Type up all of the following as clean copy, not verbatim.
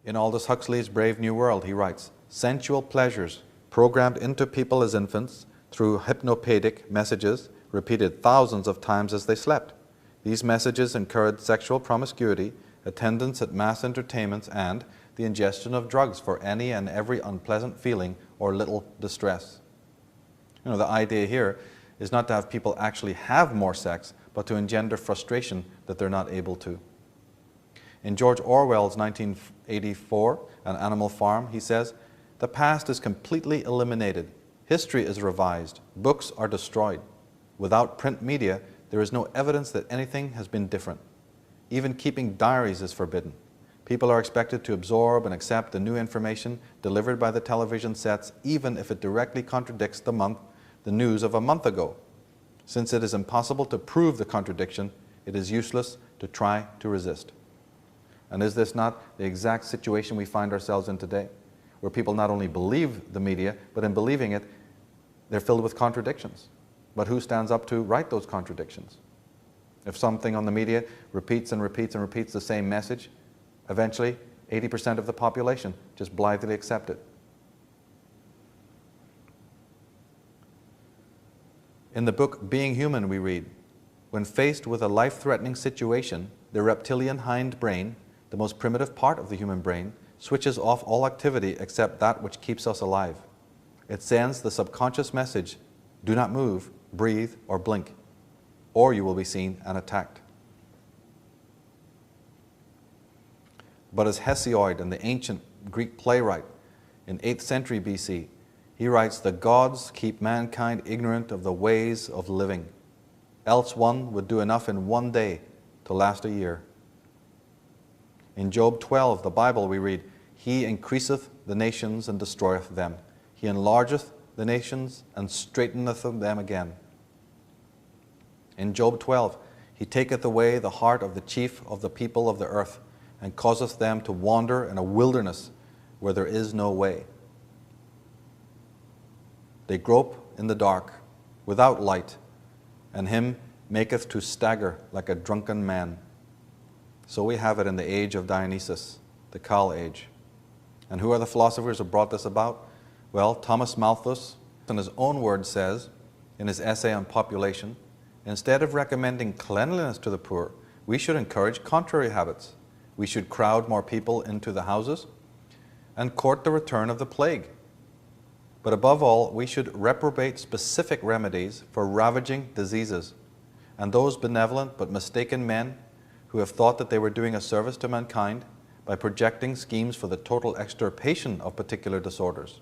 In Aldous Huxley's Brave New World, he writes, "Sensual pleasures programmed into people as infants through hypnopedic messages repeated thousands of times as they slept. These messages encouraged sexual promiscuity, attendance at mass entertainments, and the ingestion of drugs for any and every unpleasant feeling or little distress." The idea here is not to have people actually have more sex, but to engender frustration that they're not able to. In George Orwell's 1984, An Animal Farm, he says, "The past is completely eliminated. History is revised. Books are destroyed. Without print media, there is no evidence that anything has been different. Even keeping diaries is forbidden. People are expected to absorb and accept the new information delivered by the television sets, even if it directly contradicts the news of a month ago. Since it is impossible to prove the contradiction, it is useless to try to resist." And is this not the exact situation we find ourselves in today, where people not only believe the media, but in believing it, they're filled with contradictions? But who stands up to right those contradictions? If something on the media repeats and repeats and repeats the same message, eventually 80% of the population just blithely accept it. In the book Being Human, we read, "When faced with a life-threatening situation, the reptilian hindbrain, the most primitive part of the human brain, switches off all activity except that which keeps us alive. It sends the subconscious message, 'Do not move, breathe, or blink, or you will be seen and attacked.'" But as Hesiod, and the ancient Greek playwright in 8th century BC, he writes, "The gods keep mankind ignorant of the ways of living, else one would do enough in one day to last a year." In Job 12, the Bible, we read, "He increaseth the nations and destroyeth them. He enlargeth the nations and straighteneth them again." In Job 12, "He taketh away the heart of the chief of the people of the earth, and causeth them to wander in a wilderness where there is no way. They grope in the dark, without light, and him maketh to stagger like a drunken man." So we have it in the age of Dionysus, the Kal age. And who are the philosophers who brought this about? Well, Thomas Malthus, in his own words, says, in his essay on population, "Instead of recommending cleanliness to the poor, we should encourage contrary habits. We should crowd more people into the houses and court the return of the plague. But above all, we should reprobate specific remedies for ravaging diseases, and those benevolent but mistaken men who have thought that they were doing a service to mankind by projecting schemes for the total extirpation of particular disorders.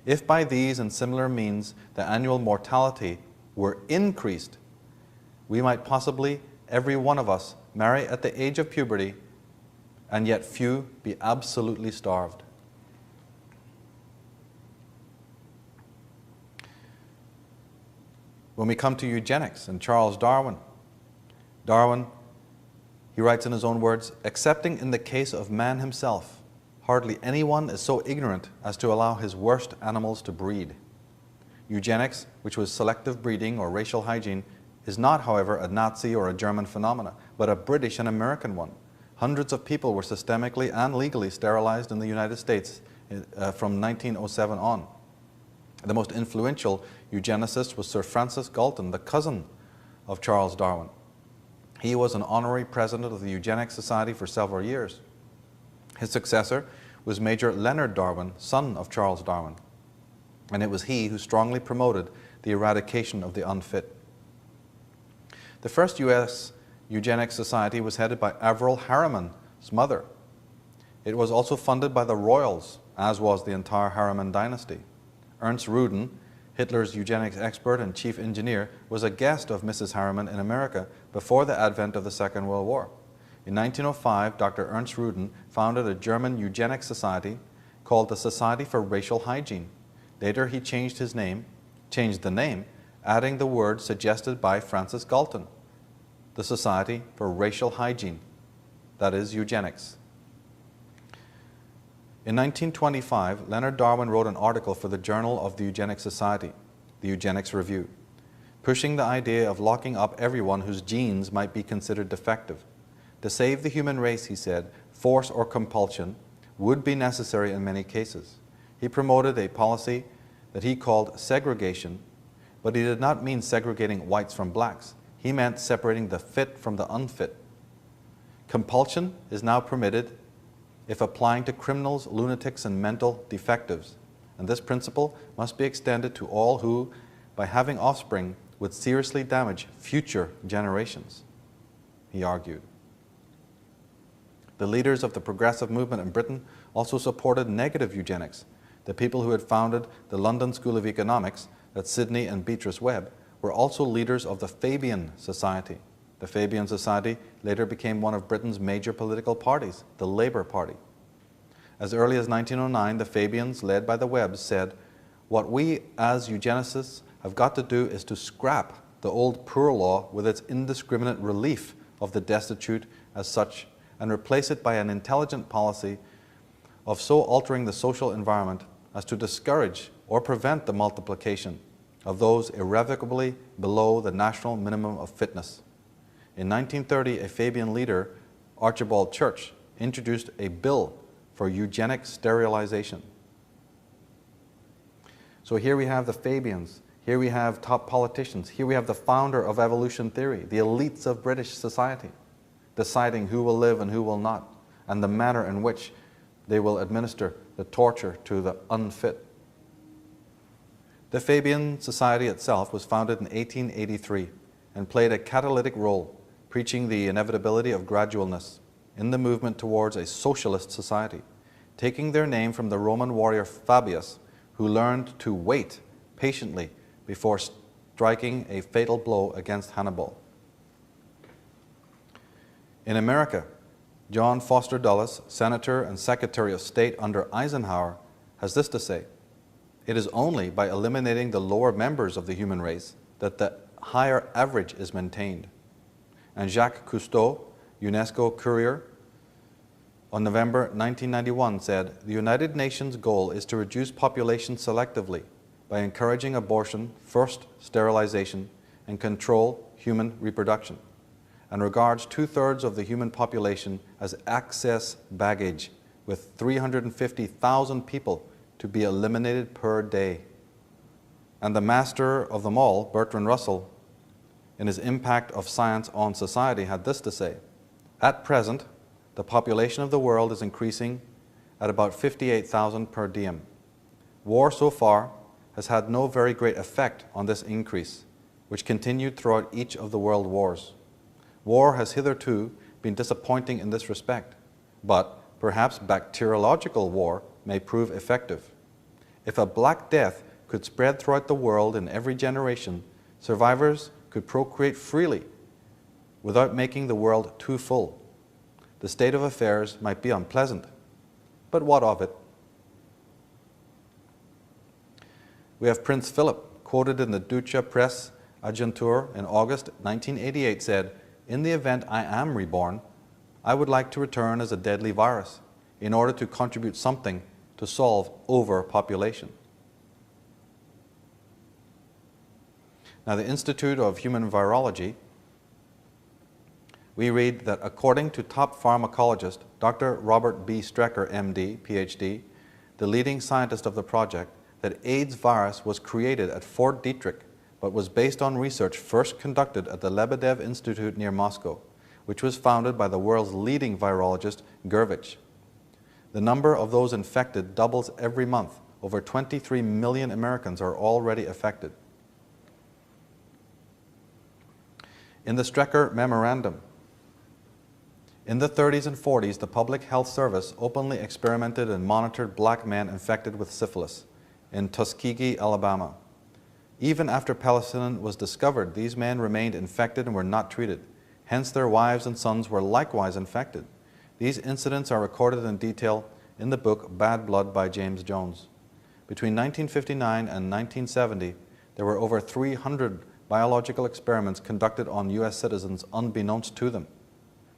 If by these and similar means the annual mortality were increased, we might possibly, every one of us, marry at the age of puberty, and yet few be absolutely starved." When we come to eugenics and Charles Darwin, he writes in his own words, "Excepting in the case of man himself, hardly anyone is so ignorant as to allow his worst animals to breed." Eugenics, which was selective breeding or racial hygiene, is not, however, a Nazi or a German phenomena, but a British and American one. Hundreds of people were systemically and legally sterilized in the United States from 1907 on. The most influential eugenicist was Sir Francis Galton, the cousin of Charles Darwin. He was an honorary president of the Eugenics Society for several years. His successor was Major Leonard Darwin, son of Charles Darwin, and it was he who strongly promoted the eradication of the unfit. The first U.S. Eugenics Society was headed by Averell Harriman's mother. It was also funded by the royals, as was the entire Harriman dynasty. Ernst Rudin, Hitler's eugenics expert and chief engineer, was a guest of Mrs. Harriman in America before the advent of the Second World War. In 1905, Dr. Ernst Rudin founded a German eugenics society called the Society for Racial Hygiene. Later, he changed the name, adding the word suggested by Francis Galton, the Society for Racial Hygiene, that is, eugenics. In 1925, Leonard Darwin wrote an article for the Journal of the Eugenics Society, the Eugenics Review, pushing the idea of locking up everyone whose genes might be considered defective. To save the human race, he said, force or compulsion would be necessary in many cases. He promoted a policy that he called segregation, but he did not mean segregating whites from blacks. He meant separating the fit from the unfit. Compulsion is now permitted if applying to criminals, lunatics, and mental defectives, and this principle must be extended to all who, by having offspring, would seriously damage future generations, he argued. The leaders of the progressive movement in Britain also supported negative eugenics. The people who had founded the London School of Economics, that's Sidney and Beatrice Webb, were also leaders of the Fabian Society. The Fabian Society later became one of Britain's major political parties, the Labour Party. As early as 1909, the Fabians, led by the Webbs, said, "What we as eugenicists have got to do is to scrap the old poor law with its indiscriminate relief of the destitute as such and replace it by an intelligent policy of so altering the social environment as to discourage or prevent the multiplication of those irrevocably below the national minimum of fitness." In 1930, a Fabian leader, Archibald Church, introduced a bill for eugenic sterilization. So here we have the Fabians, here we have top politicians, here we have the founder of evolution theory, the elites of British society, deciding who will live and who will not, and the manner in which they will administer the torture to the unfit. The Fabian Society itself was founded in 1883 and played a catalytic role, preaching the inevitability of gradualness in the movement towards a socialist society, taking their name from the Roman warrior Fabius, who learned to wait patiently before striking a fatal blow against Hannibal. In America, John Foster Dulles, Senator and Secretary of State under Eisenhower, has this to say: "It is only by eliminating the lower members of the human race that the higher average is maintained." And Jacques Cousteau, UNESCO courier, on November 1991 said, "The United Nations goal is to reduce population selectively by encouraging abortion, forced sterilization, and control human reproduction, and regards 2/3 of the human population as excess baggage, with 350,000 people to be eliminated per day." And the master of them all, Bertrand Russell, in his Impact of Science on Society, had this to say: "At present, the population of the world is increasing at about 58,000 per diem. War so far has had no very great effect on this increase, which continued throughout each of the world wars. War has hitherto been disappointing in this respect, but perhaps bacteriological war may prove effective. If a Black Death could spread throughout the world in every generation, survivors could procreate freely without making the world too full. The state of affairs might be unpleasant, but what of it?" We have Prince Philip, quoted in the Deutsche Presse Agentur in August 1988, said, "In the event I am reborn, I would like to return as a deadly virus in order to contribute something to solve overpopulation." Now, the Institute of Human Virology, we read that according to top pharmacologist Dr. Robert B. Strecker, MD, PhD, the leading scientist of the project, that AIDS virus was created at Fort Detrick, but was based on research first conducted at the Lebedev Institute near Moscow, which was founded by the world's leading virologist, Gurvich. The number of those infected doubles every month. Over 23 million Americans are already affected. In the Strecker Memorandum, in the 30s and 40s, the Public Health Service openly experimented and monitored black men infected with syphilis in Tuskegee, Alabama. Even after penicillin was discovered, these men remained infected and were not treated. Hence, their wives and sons were likewise infected. These incidents are recorded in detail in the book Bad Blood by James Jones. Between 1959 and 1970, there were over 300 biological experiments conducted on U.S. citizens unbeknownst to them.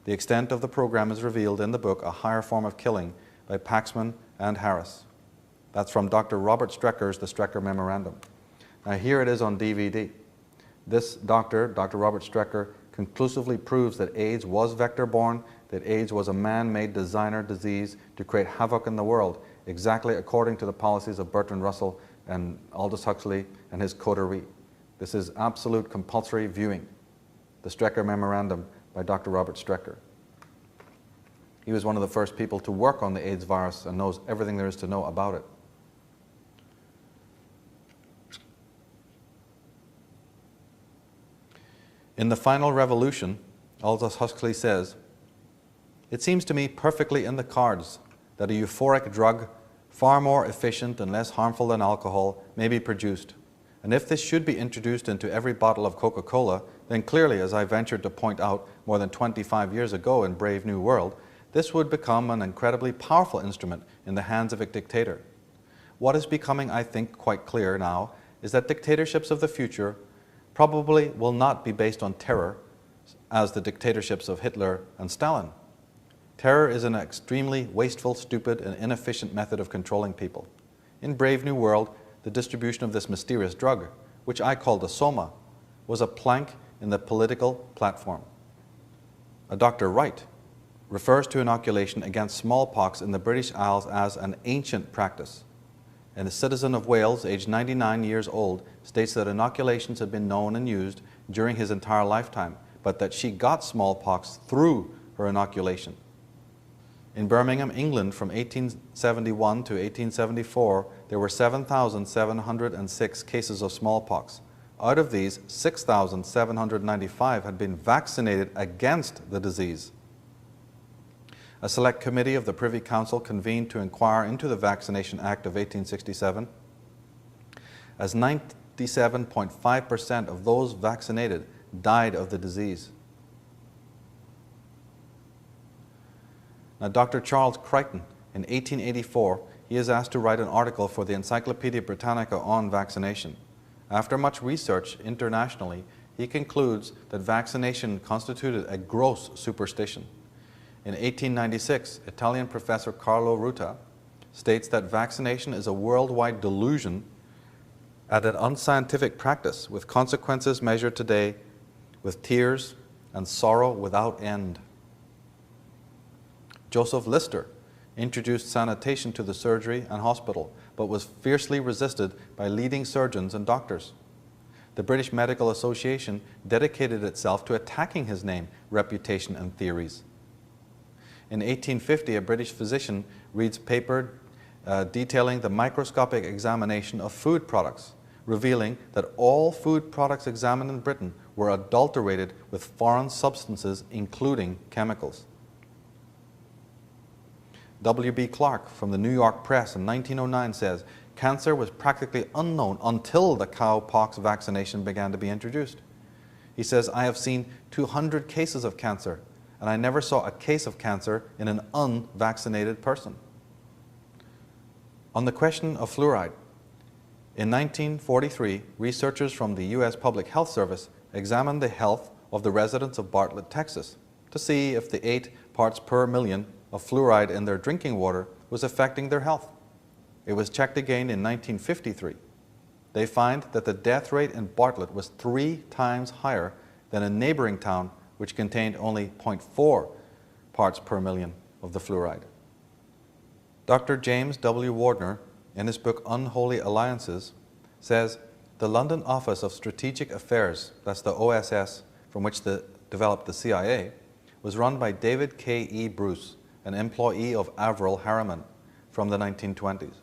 The extent of the program is revealed in the book A Higher Form of Killing by Paxman and Harris. That's from Dr. Robert Strecker's The Strecker Memorandum. Now here it is on DVD. This doctor, Dr. Robert Strecker, conclusively proves that AIDS was vector-borne that AIDS was a man-made designer disease to create havoc in the world, exactly according to the policies of Bertrand Russell and Aldous Huxley and his coterie. This is absolute compulsory viewing. The Strecker Memorandum by Dr. Robert Strecker. He was one of the first people to work on the AIDS virus and knows everything there is to know about it. In The Final Revolution, Aldous Huxley says, "It seems to me perfectly in the cards that a euphoric drug, far more efficient and less harmful than alcohol, may be produced. And if this should be introduced into every bottle of Coca-Cola, then clearly, as I ventured to point out more than 25 years ago in Brave New World, this would become an incredibly powerful instrument in the hands of a dictator. What is becoming, I think, quite clear now is that dictatorships of the future probably will not be based on terror, as the dictatorships of Hitler and Stalin. Terror is an extremely wasteful, stupid, and inefficient method of controlling people. In Brave New World, the distribution of this mysterious drug, which I call the soma, was a plank in the political platform. A Dr. Wright refers to inoculation against smallpox in the British Isles as an ancient practice. And a citizen of Wales, aged 99 years old, states that inoculations had been known and used during his entire lifetime, but that she got smallpox through her inoculation. In Birmingham, England, from 1871 to 1874, there were 7,706 cases of smallpox. Out of these, 6,795 had been vaccinated against the disease. A select committee of the Privy Council convened to inquire into the Vaccination Act of 1867. As 97.5% of those vaccinated died of the disease. Now, Dr. Charles Crichton, in 1884, he is asked to write an article for the Encyclopedia Britannica on vaccination. After much research internationally, he concludes that vaccination constituted a gross superstition. In 1896, Italian professor Carlo Ruta states that vaccination is a worldwide delusion and an unscientific practice with consequences measured today with tears and sorrow without end. Joseph Lister introduced sanitation to the surgery and hospital, but was fiercely resisted by leading surgeons and doctors. The British Medical Association dedicated itself to attacking his name, reputation, and theories. In 1850, a British physician reads a paper detailing the microscopic examination of food products, revealing that all food products examined in Britain were adulterated with foreign substances, including chemicals. W.B. Clark from the New York Press in 1909 says, "Cancer was practically unknown until the cowpox vaccination began to be introduced." He says, "I have seen 200 cases of cancer, and I never saw a case of cancer in an unvaccinated person." On the question of fluoride, in 1943, researchers from the U.S. Public Health Service examined the health of the residents of Bartlett, Texas, to see if the 8 parts per million of fluoride in their drinking water was affecting their health. It was checked again in 1953. They find that the death rate in Bartlett was 3 times higher than a neighboring town which contained only 0.4 parts per million of the fluoride. Dr. James W. Wardner, in his book Unholy Alliances, says, "The London Office of Strategic Affairs," that's the OSS from which developed the CIA, was run by David K. E. Bruce, an employee of Averell Harriman from the 1920s.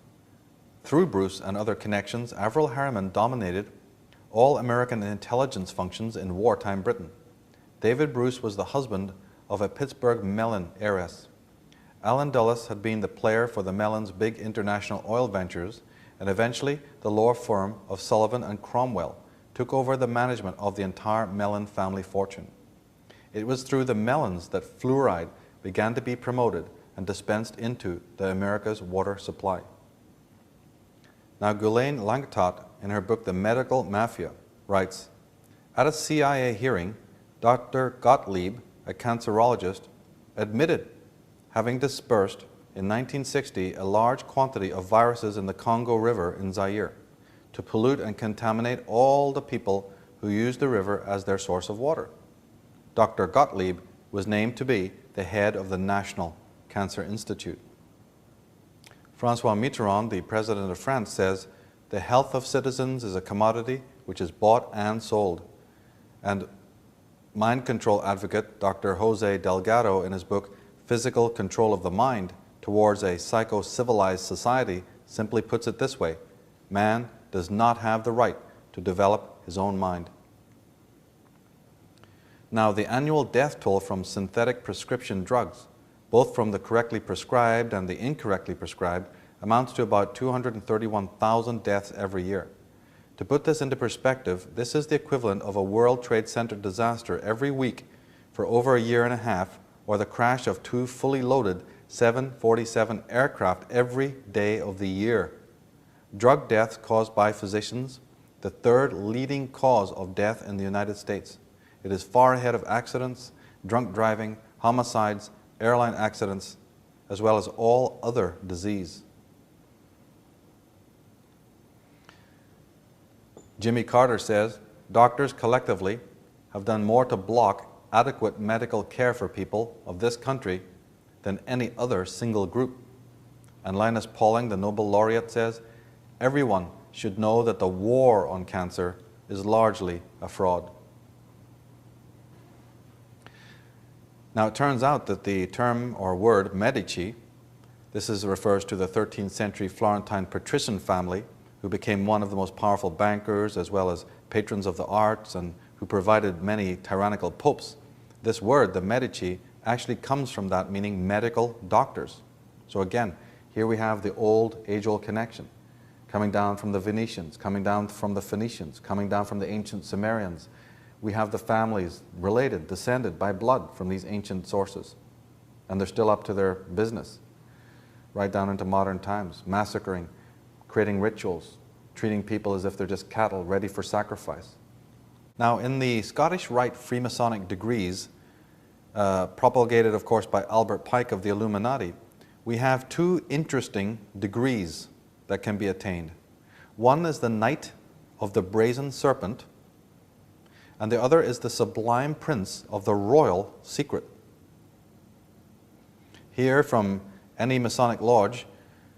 Through Bruce and other connections, Averell Harriman dominated all American intelligence functions in wartime Britain. David Bruce was the husband of a Pittsburgh Mellon heiress. Allen Dulles had been the player for the Mellons' big international oil ventures, and eventually the law firm of Sullivan and Cromwell took over the management of the entire Mellon family fortune. It was through the Mellons that fluoride began to be promoted and dispensed into the America's water supply. Now, Ghislaine Langtot, in her book The Medical Mafia, writes, "At a CIA hearing, Dr. Gottlieb, a cancerologist, admitted having dispersed in 1960 a large quantity of viruses in the Congo River in Zaire to pollute and contaminate all the people who used the river as their source of water. Dr. Gottlieb was named to be the head of the National Cancer Institute. François Mitterrand, the president of France, says, "The health of citizens is a commodity which is bought and sold." And mind control advocate Dr. Jose Delgado, in his book Physical Control of the Mind Towards a Psycho-Civilized Society, simply puts it this way: man does not have the right to develop his own mind. Now, the annual death toll from synthetic prescription drugs, both from the correctly prescribed and the incorrectly prescribed, amounts to about 231,000 deaths every year. To put this into perspective, this is the equivalent of a World Trade Center disaster every week for over a year and a half, or the crash of 2 fully loaded 747 aircraft every day of the year. Drug deaths caused by physicians, the third leading cause of death in the United States. It is far ahead of accidents, drunk driving, homicides, airline accidents, as well as all other disease. Jimmy Carter says, "Doctors collectively have done more to block adequate medical care for people of this country than any other single group." And Linus Pauling, the Nobel laureate, says, "Everyone should know that the war on cancer is largely a fraud." Now, it turns out that the term or word Medici, refers to the 13th century Florentine patrician family who became one of the most powerful bankers as well as patrons of the arts and who provided many tyrannical popes. This word, the Medici, actually comes from that, meaning medical doctors. So again, here we have the age-old connection, coming down from the Venetians, coming down from the Phoenicians, coming down from the ancient Sumerians. We have the families related, descended by blood from these ancient sources. And they're still up to their business, right down into modern times, massacring, creating rituals, treating people as if they're just cattle ready for sacrifice. Now, in the Scottish Rite Freemasonic degrees, propagated, of course, by Albert Pike of the Illuminati, we have 2 interesting degrees that can be attained. One is the Knight of the Brazen Serpent, and the other is the Sublime Prince of the Royal Secret. Here, from any Masonic lodge,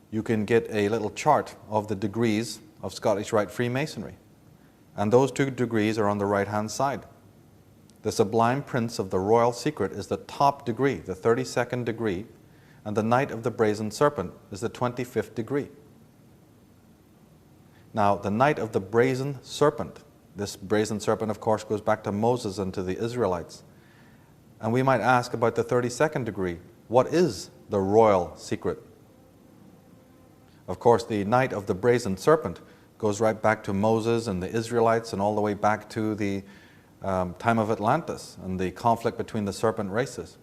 you can get a little chart of the degrees of Scottish Rite Freemasonry. And those 2 degrees are on the right-hand side. The Sublime Prince of the Royal Secret is the top degree, the 32nd degree, and the Knight of the Brazen Serpent is the 25th degree. Now, the Knight of the Brazen Serpent, this brazen serpent, of course, goes back to Moses and to the Israelites. And we might ask about the 32nd degree. What is the royal secret? Of course, the Knight of the Brazen Serpent goes right back to Moses and the Israelites and all the way back to the time of Atlantis and the conflict between the serpent races.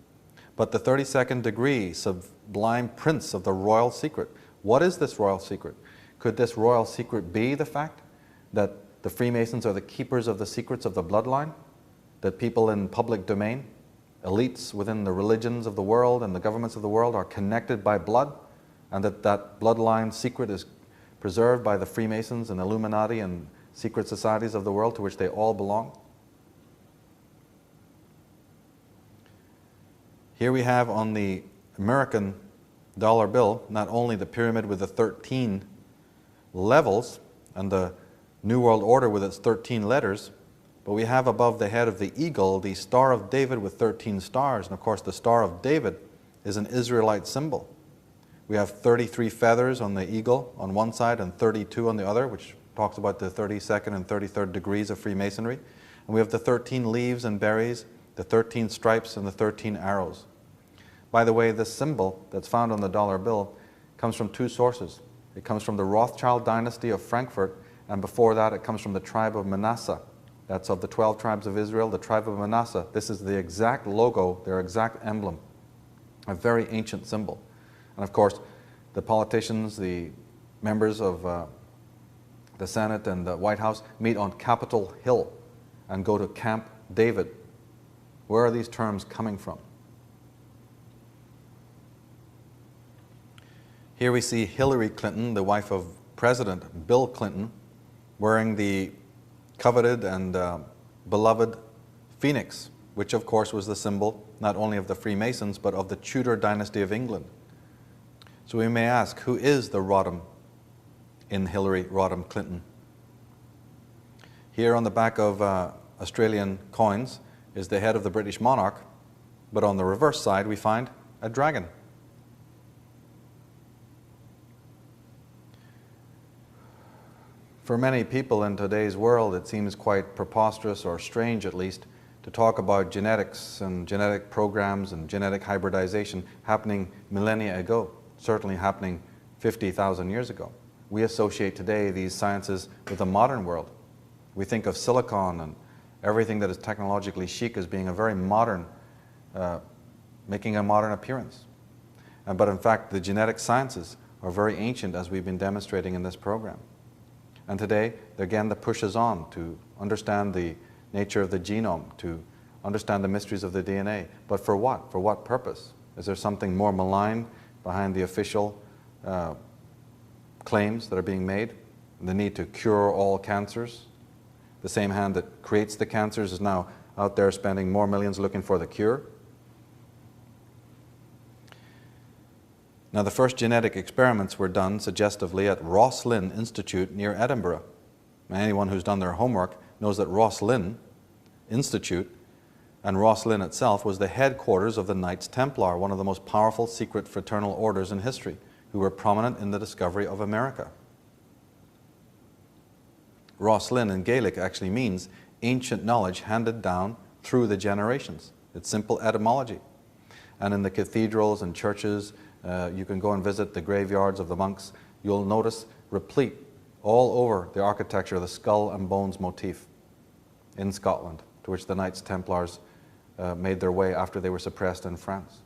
But the 32nd degree, Sublime Prince of the Royal Secret, what is this royal secret? Could this royal secret be the fact that the Freemasons are the keepers of the secrets of the bloodline? That people in public domain, elites within the religions of the world and the governments of the world are connected by blood, and that bloodline secret is preserved by the Freemasons and Illuminati and secret societies of the world to which they all belong? Here we have on the American dollar bill not only the pyramid with the 13 levels and the New World Order with its 13 letters, but we have above the head of the eagle the Star of David with 13 stars. And of course, the Star of David is an Israelite symbol. We have 33 feathers on the eagle on one side and 32 on the other, which talks about the 32nd and 33rd degrees of Freemasonry. And we have the 13 leaves and berries, the 13 stripes, and the 13 arrows. By the way, this symbol that's found on the dollar bill comes from 2 sources. It comes from the Rothschild dynasty of Frankfurt, and before that it comes from the tribe of Manasseh. That's of the 12 tribes of Israel, the tribe of Manasseh. This is the exact logo, their exact emblem, a very ancient symbol. And of course, the politicians, the members of the Senate and the White House meet on Capitol Hill and go to Camp David. Where are these terms coming from? Here we see Hillary Clinton, the wife of President Bill Clinton, wearing the coveted and beloved phoenix which of course was the symbol not only of the Freemasons but of the Tudor dynasty of England. So we may ask, who is the Rodham in Hillary Rodham Clinton? Here on the back of Australian coins is the head of the British monarch, but on the reverse side we find a dragon. For many people in today's world, it seems quite preposterous, or strange at least, to talk about genetics and genetic programs and genetic hybridization happening millennia ago, certainly happening 50,000 years ago. We associate today these sciences with the modern world. We think of silicon and everything that is technologically chic as being a very modern, making a modern appearance. But in fact, the genetic sciences are very ancient, as we've been demonstrating in this program. And today, again, the push is on to understand the nature of the genome, to understand the mysteries of the DNA. But for what? For what purpose? Is there something more malign behind the official claims that are being made? The need to cure all cancers? The same hand that creates the cancers is now out there spending more millions looking for the cure? Now, the first genetic experiments were done suggestively at Roslin Institute near Edinburgh. Anyone who's done their homework knows that Roslin Institute and Roslin itself was the headquarters of the Knights Templar, one of the most powerful secret fraternal orders in history, who were prominent in the discovery of America. Roslin in Gaelic actually means ancient knowledge handed down through the generations. It's simple etymology. And in the cathedrals and churches, you can go and visit the graveyards of the monks. You'll notice replete all over the architecture the skull and bones motif in Scotland, to which the Knights Templars made their way after they were suppressed in France.